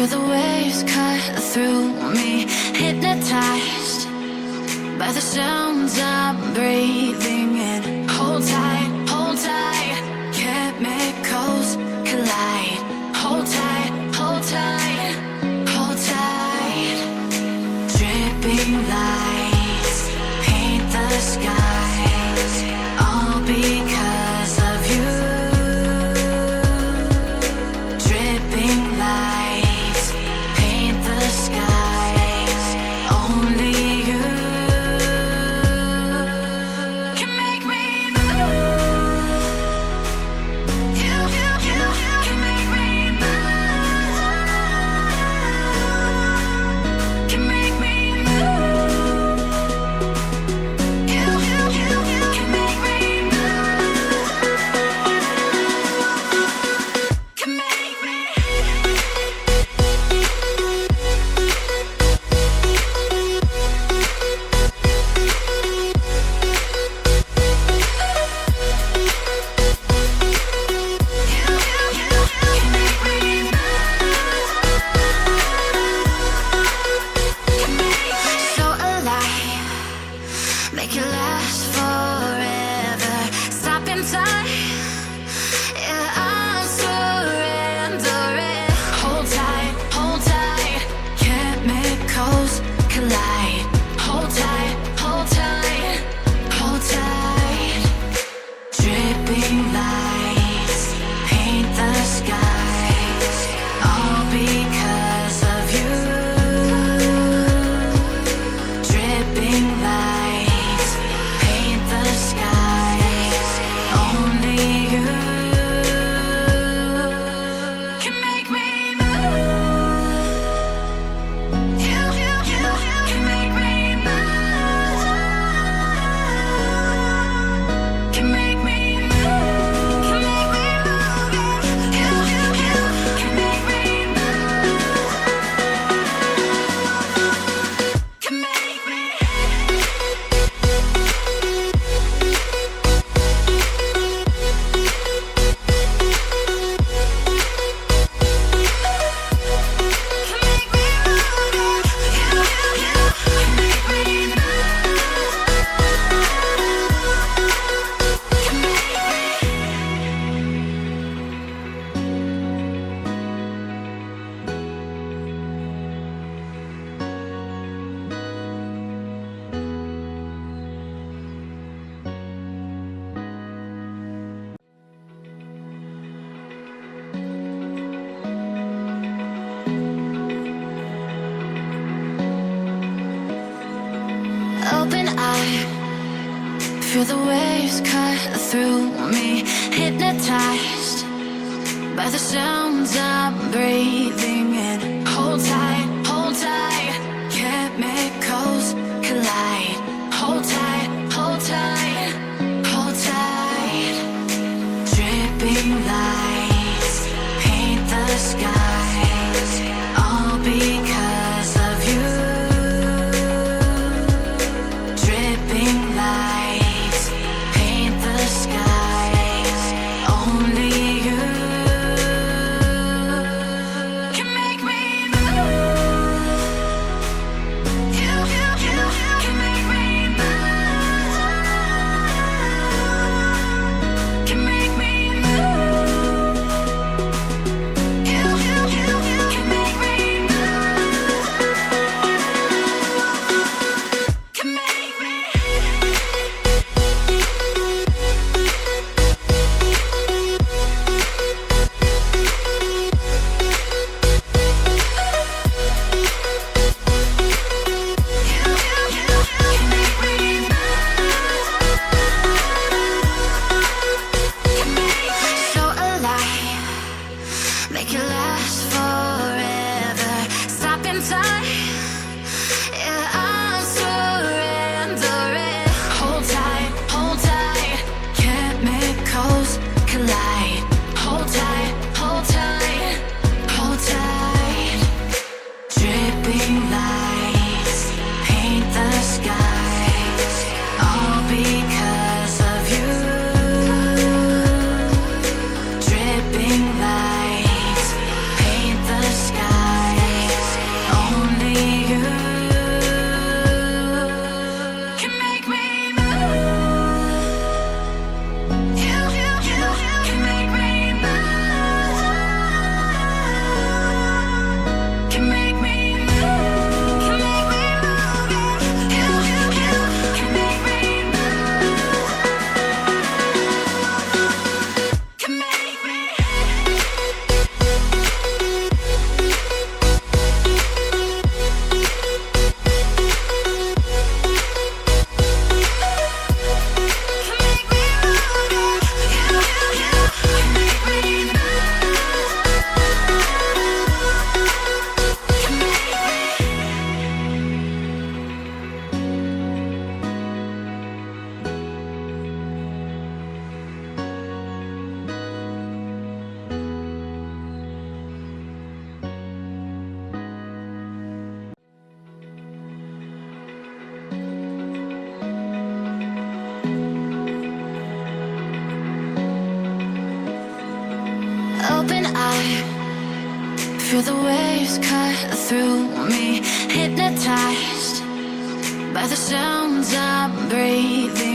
Feel the waves cut through me, hypnotized by the sounds I'm breathing in. Hold tight, hold tight, chemicals collide. Hold tight, hold tight, hold tight. Dripping lights paint the skies, all because of you. Dripping lights paint the skies, only you can make me move. You can make me move. Can make me move. You can make me move. Can make me. So alive, make it last forever. Stop in time, yeah, I'm surrendering. Hold tight, chemicals collide. Hold tight, hold tight, hold tight. Dripping lights paint the skies, all because of you. Dripping lights paint the skies, only you can make me move. You can make me move. Can make me move. Can make me move. You can make me move. Can make me. Open eye, feel the waves cut through me, hypnotized by the sounds I'm breathing in. Hold tight, chemicals collide. Hold tight, hold tight, hold tight. Dripping lights paint the skies, all because of you. Dripping lights paint the skies, only you can make me move. Feel the waves cut through me, hypnotized by the sounds I'm breathing